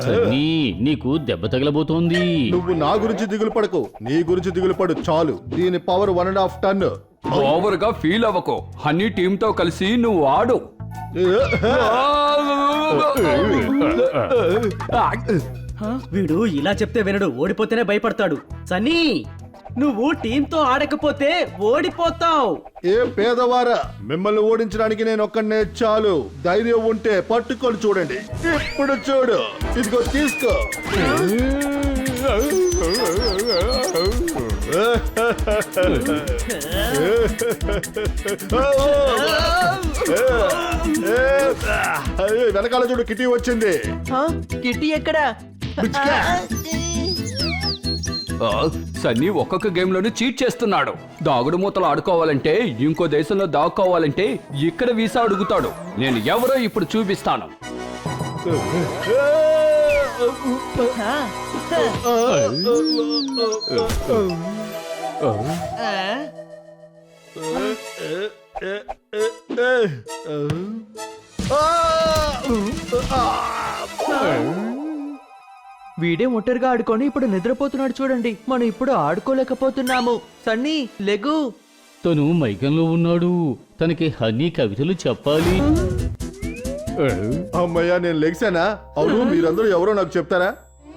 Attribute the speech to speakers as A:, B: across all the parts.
A: సన్నీ, నీకు దెబ్బ తగలబోతోంది.
B: నువ్వు నా గురించి దిగులు పడకు, నీ గురించి దిగులు పడు చాలు. దీని పవర్ 1.5 టన్.
C: ఓవర్ గా ఫీల్ అవ్వకు, హనీ టీమ్ తో కలిసి నువ్వు ఆడు.
D: వీడు ఇలా చెప్తే వినడు, ఓడిపోతేనే భయపడతాడు. సన్నీ, నువ్వు టీంతో ఆడకపోతే ఓడిపోతావు.
B: ఏ పేదవారా, మిమ్మల్ని ఓడించడానికి నేను ఒక్కనే చాలు. ధైర్యం ఉంటే పట్టుకొని చూడండి. ఇప్పుడు చూడు, ఇదిగో తీసుకో. వెనకాల చూడు, కిటీ వచ్చింది.
D: కిట్టి ఎక్కడా?
C: సన్నీ ఒక్కొక్క గేమ్ లోనే చీట్ చేస్తున్నాడు. దాగుడు మూతలు ఆడుకోవాలంటే, ఇంకో దేశంలో దాక్కోవాలంటే ఇక్కడ వీసా అడుగుతాడు. నేను ఎవరో ఇప్పుడు చూపిస్తాను.
E: వీడే ఒంటరిగా ఆడుకొని ఇప్పుడు నిద్రపోతున్నాడు చూడండి. మనం ఇప్పుడు ఆడుకోలేకపోతున్నాము. సన్నీ లెగు.
A: తను మైకంలో ఉన్నాడు. తనకి హనీ కవితలు చెప్పాలి.
B: అమ్మయ్యా, నేను లెగ్సానా? అవును, మీరందరూ ఎవరో నాకు చెప్తారా?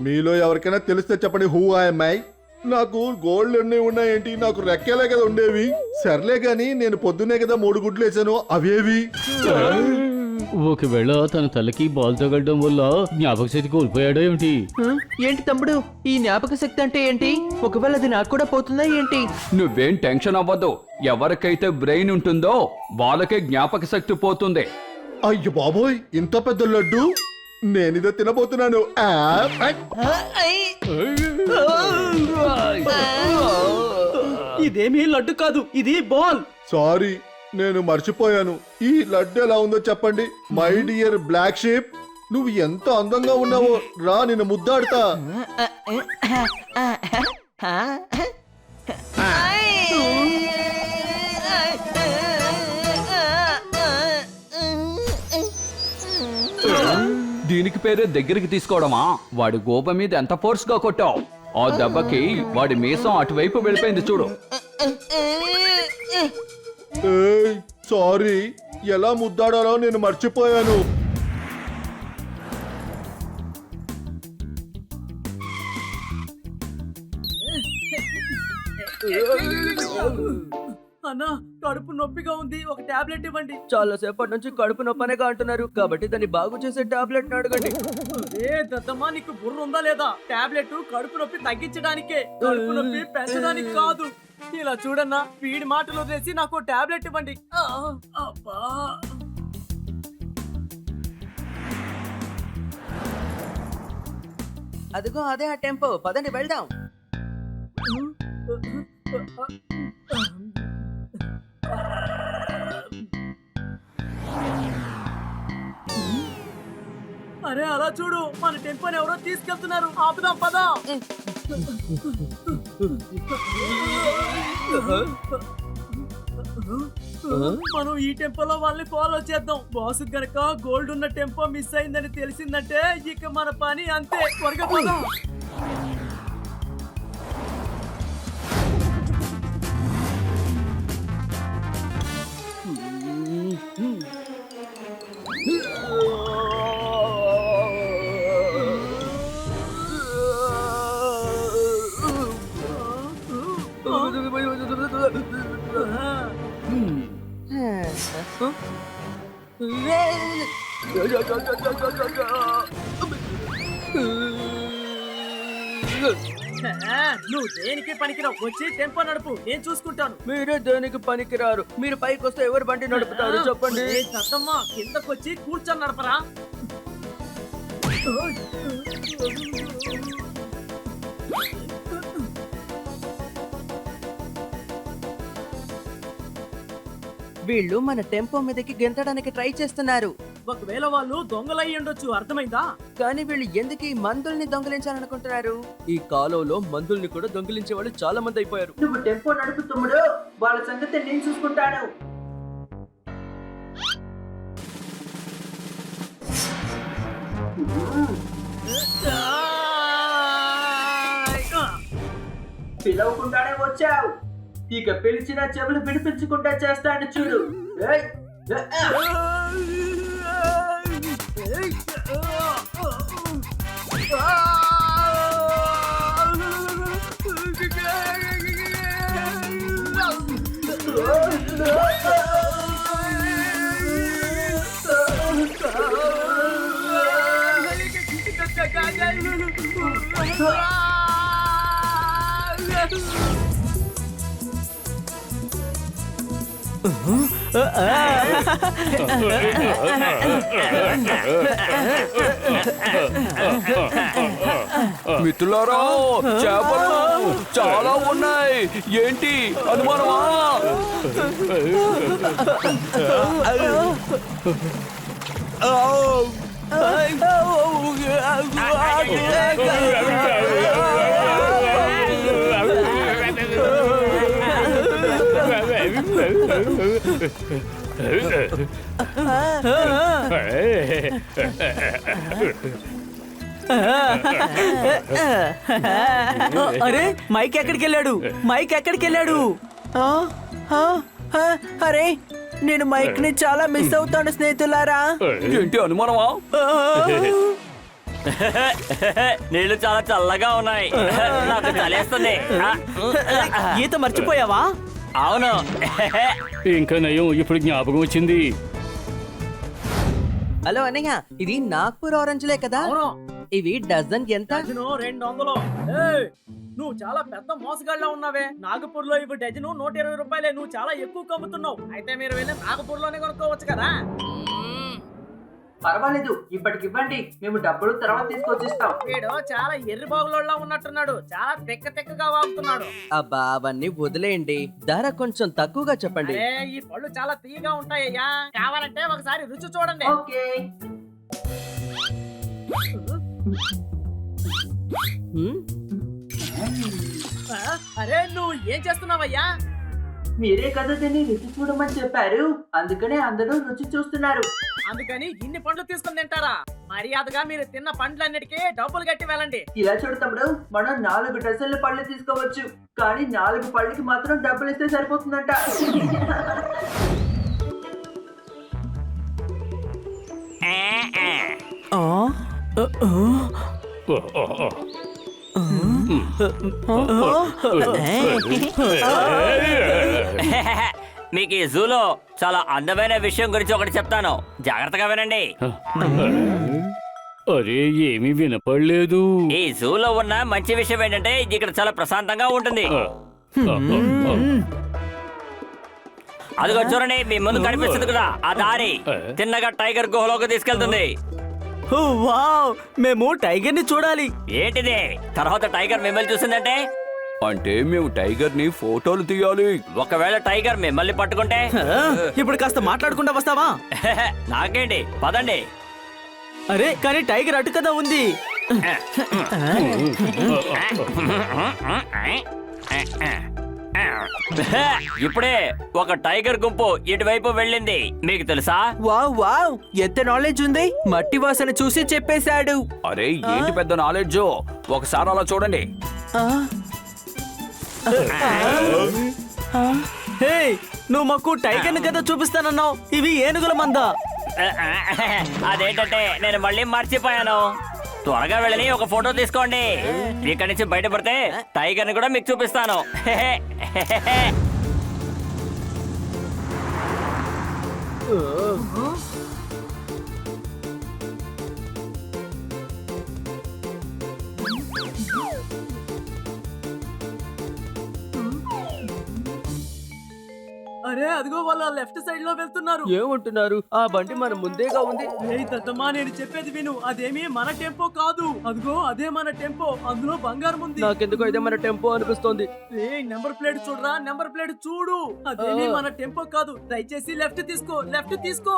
B: మీలో ఎవరికైనా తెలిస్తే చెప్పండి. Who I'm I? నాకు గోల్డ్ ఎన్ని ఉన్నాయేంటి? నాకు రెక్కేలే కదా ఉండేవి. సర్లే గాని, నేను పొద్దునే కదా 3 గుడ్లు వేసాను. అవేవి?
A: ఒకవేళ తన తలకి బాల్ తగలడం వల్ల జ్ఞాపక శక్తి కోల్పోయాడో ఏమిటి?
E: ఏంటి తమ్ముడు, ఈ జ్ఞాపక శక్తి అంటే ఏంటి? ఒకవేళ అది నాకు కూడా పోతుందా ఏంటి?
C: నువ్వేం టెన్షన్ అవ్వద్దు. ఎవరికైతే బ్రెయిన్ ఉంటుందో వాళ్ళకే జ్ఞాపక శక్తి పోతుంది.
B: అయ్యో బాబోయ్, ఇంత పెద్ద లడ్డు నేనిదో తినబోతున్నాను.
D: ఇదేమీ లడ్డు కాదు, ఇది బాల్.
B: సారీ, నేను మర్చిపోయాను. ఈ లడ్డు ఎలా ఉందో చెప్పండి. మై డియర్ బ్లాక్ షీప్, నువ్వు ఎంత అందంగా ఉన్నావో. రా, నిన్ను ముద్దాడుతా.
C: దీనికి పేరే దగ్గరికి తీసుకోవడమా? వాడి గోప మీద ఎంత ఫోర్స్ గా కొట్టావు. ఆ దెబ్బకి వాడి మీసం అటువైపు వెళ్ళిపోయింది చూడు.
B: ఏయ్, సారీ, ఎలా ముద్దాడాలో నేను మర్చిపోయాను.
D: అన్నా, కడుపు నొప్పిగా ఉంది, ఒక టాబ్లెట్ ఇవ్వండి.
E: చాలా సేపటి నుంచి కడుపు నొప్పనేగా అంటున్నారు, కాబట్టి దాన్ని బాగు చేసే టాబ్లెట్ అడగండి.
D: ఏ దద్దమ్మా, నీకు బుర్ర ఉందా లేదా? టాబ్లెట్ కడుపు నొప్పి తగ్గించడానికే, కడుపు నొప్పి పెంచడానికి కాదు. ఇలా చూడన్నా, వీడి మాటలు వదిలేసి నాకు టాబ్లెట్ ఇవ్వండి. అబ్బా,
E: అదిగో అదే ఆ టెంపో, పదండి వెళ్దాం.
D: అరే అలా చూడు, మన టెంపోని ఎవరో తీసుకెళ్తున్నారు. ఆపుదాం, పదా. మనం ఈ టెంపోలో వాళ్ళని ఫాలో చేద్దాం. బాస్ గనక గోల్డ్ ఉన్న టెంపో మిస్ అయిందని తెలిసిందంటే ఇక మన పని అంతే. త్వరగా పోదాం. నువ్వు దేనికి పనికిరావు. వచ్చి టెంపో నడుపు, నేను చూసుకుంటాను.
E: మీరే దేనికి పనికిరారు. మీరు పైకి వస్తే ఎవరు బండి నడుపుతారు చెప్పండి.
D: దద్దమ్మా, కిందకొచ్చి కూర్చొని నడపరా.
E: వీళ్ళు మన టెంపో మీదకి గెంతడానికి ట్రై చేస్తున్నారు.
D: ఒకవేళ వాళ్ళు దొంగలై ఉండొచ్చు, అర్థమైందా?
E: కానీ వీళ్ళు ఎందుకు ఈ మందుల్ని దొంగిలించాలనుకుంటున్నారు? ఈ కాలంలో మందుల్ని కూడా దొంగిలించే వాళ్ళు చాలా మంది అయిపోయారు. నువ్వు టెంపో నడుపు తమ్ముడు, వాళ్ళ సంగతి నేను చూసుకుంటాను. పిలవకుండానే వచ్చావు. ఇక పిలిచిన చెవులు వినిపించకుండా చేస్తాను చూడు. ఏయ్!
C: మిత్రులారా, చేపలు చాలా ఉన్నాయి. ఏంటి అనుమానమా?
D: అరే మైక్ ఎక్కడికి వెళ్ళాడు? మైక్ ఎక్కడికి వెళ్ళాడు?
E: అరే నేను మైక్ ని చాలా మిస్ అవుతాను స్నేహితులారా.
C: ఏంటి అనుమానమా?
F: నీళ్లు చాలా చల్లగా ఉన్నాయి. నాకు చలేస్తుంది.
D: ఈత మర్చిపోయావా?
F: అవును.
A: ఇంకా నయం, ఇప్పుడు జ్ఞాపకం వచ్చింది.
E: హలో అన్నయ్య, ఇది నాగ్పూర్ ఆరెంజ్లే కదా?
D: అవును.
E: ఇవి డజన్ ఎంత?
D: డజను 200. ఏయ్, నువ్వు చాలా పెద్ద మోసగాళ్ళ ఉన్నావే. నాగపూర్ లో ఇవి డజను 120 రూపాయలే. నువ్వు చాలా ఎక్కువ కమ్ముతున్నావు. అయితే మీరు వెళ్ళి నాగపూర్ లోనే కొనుక్కోవచ్చు కదా.
E: పర్వాలేదు, ఇప్పటికివ్వండి, మేము డబ్బులు తర్వాత తీసుకొచ్చిస్తాం.
D: వీడు చాలా ఎర్రి బాగులోళ్ళ ఉన్నట్టున్నాడు. చాలా తెక్కగా వాగుతున్నాడు.
E: అబ్బా అవన్నీ వదిలేయండి, ధర కొంచెం తక్కువగా చెప్పండి.
D: అరే ఈ పళ్ళు చాలా తీయగా ఉంటాయ్యా. కావాలంటే ఒకసారి రుచి చూడండి.
E: ఓకే.
D: అరే నువ్వు ఏం చేస్తున్నావయ్యా?
E: మీరే కదా దీన్ని రుచి చూడమని చెప్పారు, అందుకనే అందరూ రుచి చూస్తున్నారు.
D: అందుకని ఇన్ని పండ్లు తీసుకుని తింటారా? మర్యాదగా మీరు తిన్న పండ్లన్నిటికీ డబ్బులు కట్టి వెళ్ళండి.
E: ఇలా చూడు తమ్ముడు, మనం 4 డజన్ల పళ్ళు తీసుకోవచ్చు, కానీ 4 పళ్ళకి మాత్రం డబ్బులు ఇస్తే సరిపోతుందంట.
F: మీకు ఈ జూలో చాలా అందమైన విషయం గురించి ఒకటి చెప్తాను. జాగ్రత్తగా వినండి.
A: అరే ఏమీ వినపడలేదు.
F: ఈ జూలో ఉన్న మంచి విషయం ఏంటంటే ఇక్కడ చాలా ప్రశాంతంగా ఉంటుంది. అదిగో చూడండి, మీ ముందు కనిపిస్తుంది కదా ఆ దారి, తిన్నగా టైగర్ గుహలోకి తీసుకెళ్తుంది.
D: వావ్, మేము టైగర్ ని చూడాలి.
F: ఏంటిది? తర్వాత టైగర్ మిమ్మల్ని చూసిందంటే
C: అంటే మేము టైగర్ ని ఫోటోలు తీయాలి.
F: ఒకవేళ టైగర్ మిమ్మల్ని పట్టుకుంటే
D: ఇప్పుడు కాస్త మాట్లాడుకుంటా వస్తావా?
F: నాకేంటి, పదండి.
D: అరే కానీ టైగర్ అటు కదా ఉంది.
F: ఇప్పుడే ఒక టైగర్ గుంపు ఇటువైపు వెళ్ళింది. మీకు తెలుసా?
E: వావ్ వావ్, ఎంత నాలెడ్జ్ ఉంది. మట్టి వాసన చూసి చెప్పేశాడు.
C: అరే ఏంటి పెద్ద నాలెడ్జ్, ఒకసారి అలా చూడండి.
D: హే, నువ్వు మాకు టైగర్ ని కదా చూపిస్తానన్నావు. ఇవి ఏనుగుల మందా?
F: అదేంటంటే నేను మళ్ళీ మర్చిపోయాను. త్వరగా వెళ్ళని ఒక ఫోటో తీసుకోండి. ఇక్కడి నుంచి బయటపడితే టైగర్ ని కూడా మీకు చూపిస్తాను.
D: అరే అదిగో వాళ్ళ లెఫ్ట్ సైడ్ లో వెళ్తున్నారు.
E: ఏమంటున్నారు? ఆ బండి మన ముందేగా ఉంది.
D: ఏయ్ దద్దమ్మా, నేను చెప్పేది విను. అదేమీ మన టెంపో కాదు. అదిగో అదే మన టెంపో. అందులో బంగారం ఉంది.
E: నాకెందుకో ఇదే మన టెంపో అనిపిస్తోంది.
D: ఏయ్ నెంబర్ ప్లేట్ చూడరా, నెంబర్ ప్లేట్ చూడు. అదేమీ మన టెంపో కాదు. దయచేసి లెఫ్ట్ తీసుకో, లెఫ్ట్ తీసుకో.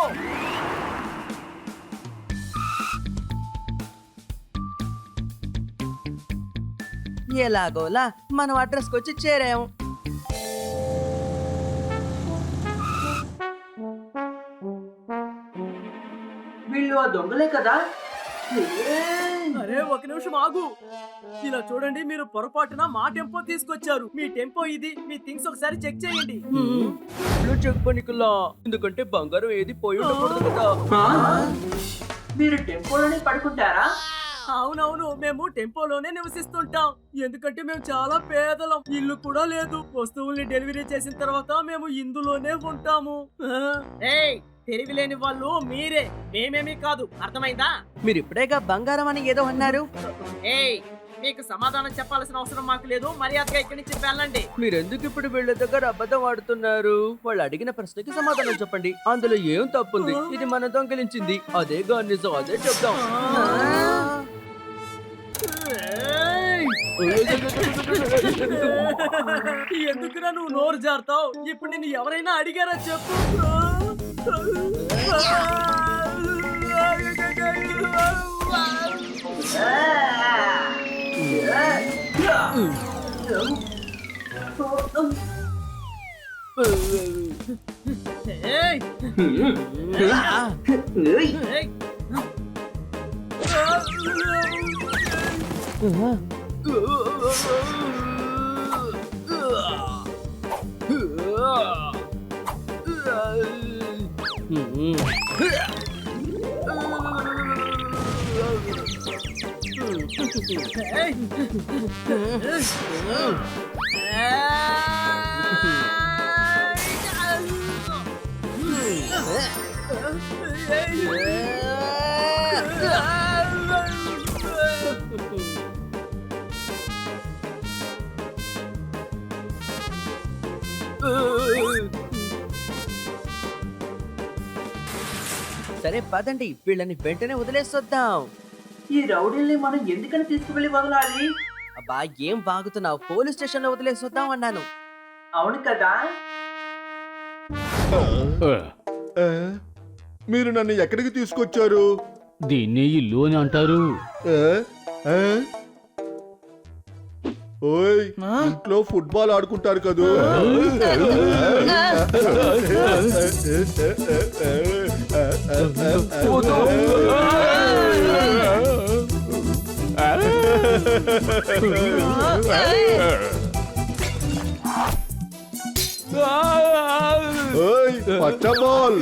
E: ఎలాగోలా మనం అడ్రస్ కి వచ్చి చేరాము. వీళ్ళు ఆ దొంగలే కదా?
D: అరే ఒక నిమిషం ఆగు. ఇలా చూడండి, మీరు పొరపాటున మా టెంపో తీసుకొచ్చారు. మీ టెంపో ఇది. మీ థింగ్స్ ఒకసారి చెక్ చేయండి.
E: చెక్ పనికిలా, ఎందుకంటే బంగారం ఏది పోయి ఉండకూడదు కదా.
G: మీరు టెంపోలోనే పడుకుంటారా?
D: అవునవును, మేము టెంపోలోనే నివసిస్తుంటాం. ఎందుకంటే మేము చాలా పేదలం. ఇల్లు కూడా లేదు. వస్తువుల్ని డెలివరీ చేసిన తర్వాత మేము ఇందులోనే ఉంటాము. ఏయ్, తెలివి లేని వాళ్ళు మీరే, మేమేమీ కాదు. అర్థమైందా?
E: మీరు ఇప్పుడేగా బంగారం అని ఏదో అన్నారు.
D: ఏయ్, మీకు సమాధానం చెప్పాల్సిన అవసరం మాకు లేదు. మర్యాదగా ఇక్కడి నుంచి వెళ్ళండి.
E: మీరు ఎందుకు ఇప్పుడు వీళ్ళ దగ్గర అబద్ధం ఆడుతున్నారు? వాళ్ళు అడిగిన ప్రశ్నకి సమాధానం చెప్పండి. అందులో ఏం తప్పుంది? ఇది మన దొంగిలించింది. అదేగా నిజం, అదే చెప్దాం.
D: ఎందుకురా నువ్వు నోరు జారుతావు? ఇప్పుడు నిన్ను ఎవరైనా అడిగారా చెప్పు. ఏయ్! ఏయ్!
E: సరే పదండి, వీళ్ళని వెంటనే వదిలేసొద్దాం.
G: ఈ రౌడీల్ని మనం ఎందుకని తీసుకువెళ్ళి వదలాలి?
E: అబ్బా, ఏం బాగుతున్నావు? పోలీస్ స్టేషన్ లో వదిలేసొద్దాం అన్నాను.
G: అవును కదా.
B: ఆ, మీరు నన్ను ఎక్కడికి తీసుకొచ్చారు?
A: దీన్ని ఇల్లు అని అంటారు.
B: ఆ, ఆ? ఓయ్, ఇంట్లో ఫుట్బాల్ ఆడుకుంటారు కదూ. ఓయ్, పచ్చ బాల్.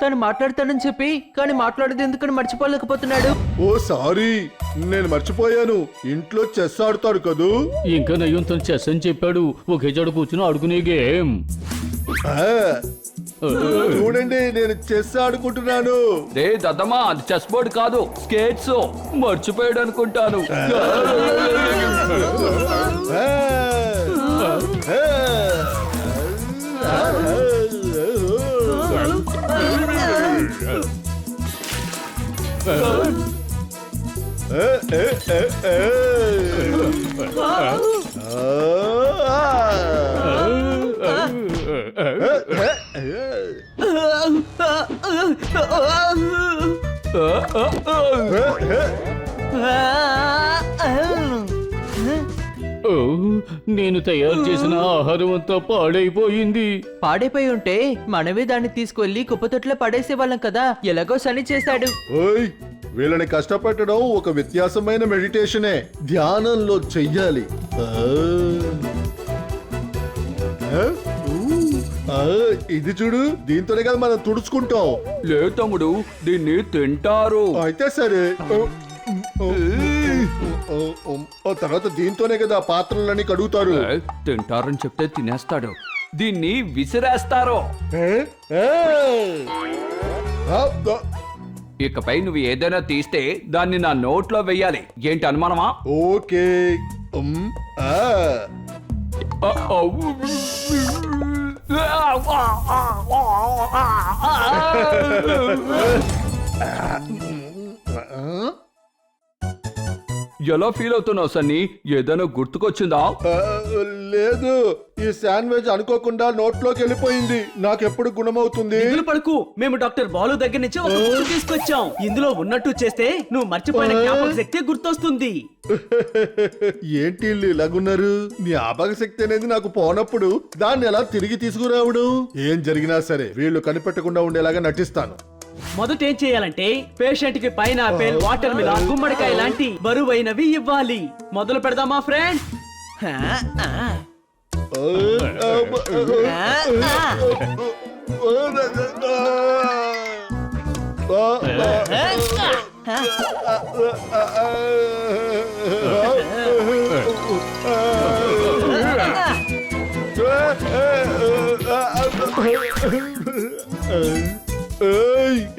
E: తను మాట్లాడతానని చెప్పి కానీ మాట్లాడేది ఎందుకని మర్చిపోలేకపోతున్నాడు.
B: ఓ సారీ, నేను మర్చిపోయాను. ఇంట్లో చెస్ ఆడతాడు కదూ.
A: ఇంకా నయ్యం తను చెస్ అని చెప్పాడు. ఒకే చోట కూర్చుని ఆడుకునే గేమ్.
B: ఆ, చూడండి, నేను చెస్ ఆడుకుంటున్నాను.
C: రే దద్దమ్మా, అది చెస్ బోర్డ్ కాదు, స్కేట్స్. మర్చిపోయాడు అనుకుంటాను.
B: ఆ, ఆ,
A: ఓ, నేను తయారు చేసిన ఆహారం అంతా పాడైపోయింది.
E: పాడైపోయి ఉంటే మనమే దాన్ని తీసుకువెళ్లి కుప్పతొట్లో పడేసేవాళ్ళం కదా. ఎలాగో సని చేశాడు.
B: ఓయ్, వీళ్ళని కష్టపెట్టడం ఒక వ్యత్యాసమైన మెడిటేషనే. ధ్యానంలో చెయ్యాలి. ఆ, ఆ, ఆ, ఇది చూడు, దీంతోనే కదా మనం తుడుచుకుంటాం.
C: లే తమ్ముడు, దీన్ని తింటారు.
B: అయితే సరే. తర్వాత దీంతోనే కదా పాత్రలన్నీ కడుగుతారు.
C: ఏ, తింటారని చెప్తే తినేస్తాడు. దీన్ని విసిరేస్తారు.
B: ఏ? ఏ? ఆ, ఆ,
C: ఇకపై నువ్వు ఏదైనా తీస్తే దాన్ని నా నోట్లో వెయ్యాలి. ఏంటి అనుమానమా?
B: ఓకే. ఆ.
C: ఎలా ఫీల్ అవుతున్నావు సన్నీ? ఏదైనా గుర్తుకొచ్చిందా?
B: లేదు, ఈ శాండ్విచ్ అనుకోకుండా నోట్లోకి వెళ్ళిపోయింది. నాకెప్పుడు గుణమవుతుంది?
E: దిగులు పడుకు, మేము డాక్టర్ బాలు దగ్గర నుంచి ఒక బుక్ తీసుకొచ్చాం. ఇందులో ఉన్నట్టు చేస్తే నువ్వు మర్చిపోయిన జ్ఞాపక శక్తి గుర్తొస్తుంది.
B: ఏంటి వీళ్ళు ఇలాగున్నారు? జ్ఞాపక శక్తి అనేది నాకు పోనప్పుడు దాన్ని ఎలా తిరిగి తీసుకురావడం? ఏం జరిగినా సరే వీళ్ళు కనిపెట్టకుండా ఉండేలాగా నటిస్తాను.
E: మొదట ఏం చేయాలంటే పేషెంట్ కి పైనాపిల్, వాటర్ మిలాన్, గుమ్మడికాయ లాంటి బరువైనవి ఇవ్వాలి. మొదలు పెడదామా ఫ్రెండ్?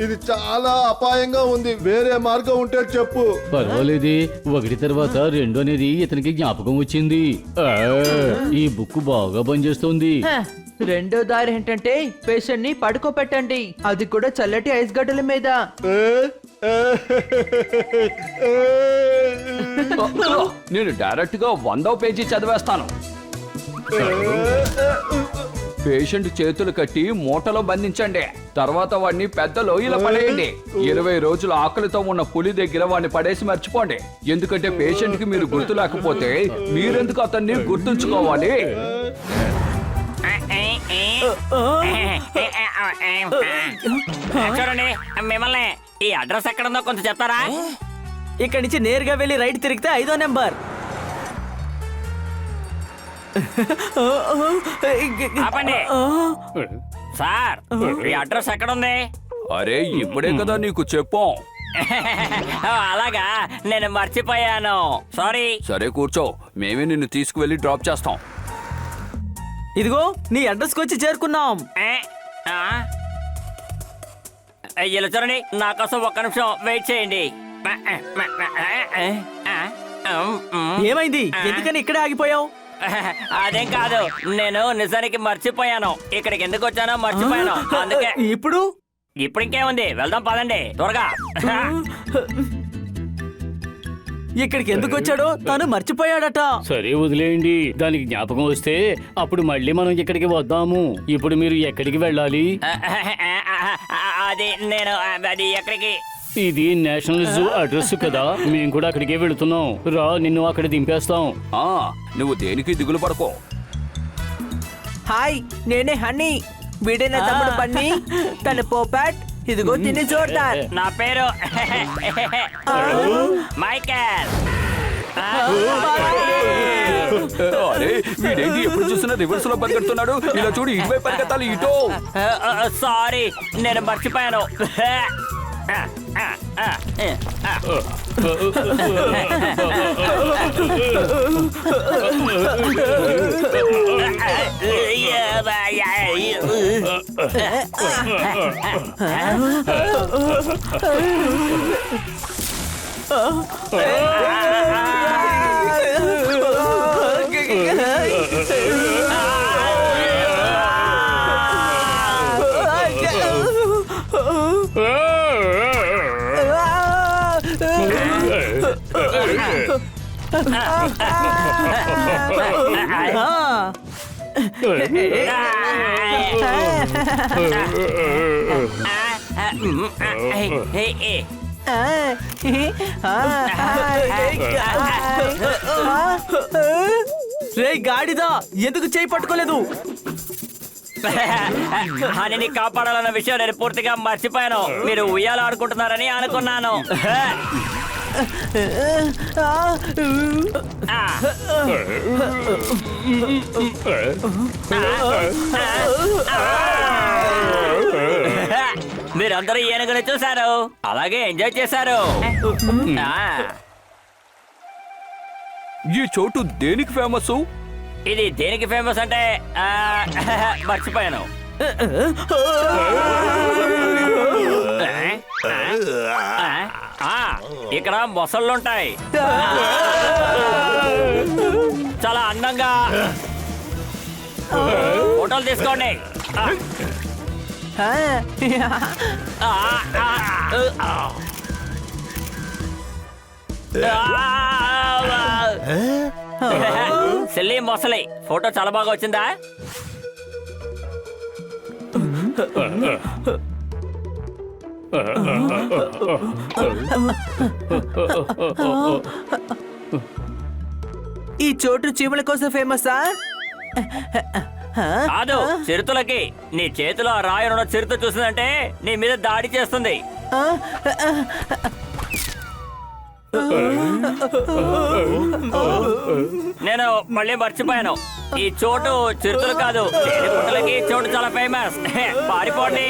B: ఇది చాలా అపాయంగా ఉంది. వేరే మార్గం ఉంటే చెప్పు.
A: పర్వాలేదే, ఒకటి తర్వాత రెండు అనేది ఇతనికి జ్ఞాపకం వచ్చింది. ఈ బుక్ బాగా పనిచేస్తుంది.
H: రెండో దారి ఏంటంటే పేషెంట్ ని పడుకోబెట్టండి, అది కూడా చల్లటి ఐస్ గడ్డల మీద.
C: నేను డైరెక్ట్ గా 100వ పేజీ చదివేస్తాను. పేషెంట్ చేతులు కట్టి మూటలో బంధించండి. తర్వాత వాడిని పెద్ద లోయలో పడేయండి. 20 రోజులు ఆకలితో ఉన్న పులి దగ్గర వాడిని పడేసి మర్చిపోండి. ఎందుకంటే పేషెంట్ కి మీరు గుర్తు లేకపోతే మీరెందుకు అతన్ని గుర్తుంచుకోవాలి?
F: చూడండి, మిమ్మల్ని ఈ అడ్రస్ ఎక్కడుందో కొంచెం చెప్తారా?
D: ఇక్కడి నుంచి నేరుగా వెళ్ళి రైట్ తిరిగితే 5వ నెంబర్.
F: ఆపండి సార్, ఈ అడ్రస్ ఎక్కడుంది?
C: అరే ఇప్పుడే కదా నీకు చెప్పాం.
F: అలాగా, నేను మర్చిపోయాను, సారీ.
C: సరే కూర్చో, మేమే నిన్ను తీసుకువెళ్ళి డ్రాప్ చేస్తాం.
D: ఇదిగో నీ అడ్రస్ కి వచ్చి చేరుకున్నాం.
F: ఇలా చూడండి, నా కోసం ఒక్క నిమిషం వెయిట్ చేయండి.
D: ఏమైంది? ఎందుకని ఇక్కడే ఆగిపోయావు?
F: అదేం కాదు, నేను నిజానికి మర్చిపోయాను. ఇక్కడికి ఎందుకు వచ్చానో మర్చిపోయాను, అందుకే.
D: ఇప్పుడు
F: ఇంకేముంది, వెళ్దాం పదండి త్వరగా.
D: ఇక్కడికి ఎందుకు వచ్చాడో తను మర్చిపోయాడట.
A: సరే వదిలేయండి, దానికి జ్ఞాపకం వస్తే అప్పుడు మళ్ళీ మనం ఇక్కడికి వద్దాము. ఇప్పుడు మీరు ఎక్కడికి వెళ్ళాలి?
F: అది ఎక్కడికి?
A: ఇది నేషనల్ జూ అడ్రస్ కదా, మేము కూడా అక్కడికే వెళుతున్నాం. రా, నిన్ను అక్కడ దింపేస్తాం.
C: నువ్వు దేనికి దిగులు పడుకో.
H: హాయ్, నేనే హనీ, వీడే నా తమ్ముడు బన్నీ, తన పోపాట్. ఇదిగో తిని చూడతారు.
F: నా పేరు మైకేల్.
C: అరే వీడేంటి ఎప్పుడు చూసినా రివర్స్ లో పరిగెడుతున్నాడు? ఇలా చూడు, ఇటువైపు పరిగెత్తాలి, ఇటో.
F: సారీ, నేను మర్చిపోయాను.
D: రే గాడిదా, ఎందుకు చేయి పట్టుకోలేదు?
F: హానిని కాపాడాలన్న విషయం నేను పూర్తిగా మర్చిపోయాను. మీరు ఉయ్యాలు ఆడుకుంటున్నారని అనుకున్నాను. మీరందరూ ఏనుగుని చూశారు, అలాగే ఎంజాయ్ చేశారు.
C: ఈ చోటు దేనికి ఫేమస్?
F: ఇది దేనికి ఫేమస్ అంటే మర్చిపోయాను. ఇక్కడ మొసళ్ళుంటాయి, చాలా అందంగా. ఫోటోలు తీసుకోండి. సెల్లి మొసలి ఫోటో చాలా బాగా వచ్చిందా?
H: ఈ చోటు చీమల కోసం ఫేమసా?
F: కాదు, చిరుతలకి. నీ చేతిలో ఆ రాయనున్న చిరుత చూసిందంటే నీ మీద దాడి చేస్తుంది. నేను మళ్ళీ మర్చిపోయాను, ఈ చోటు చిరుతలు కాదు, తేనెపట్టులకి ఈ చోటు చాలా ఫేమస్. పారిపోండి.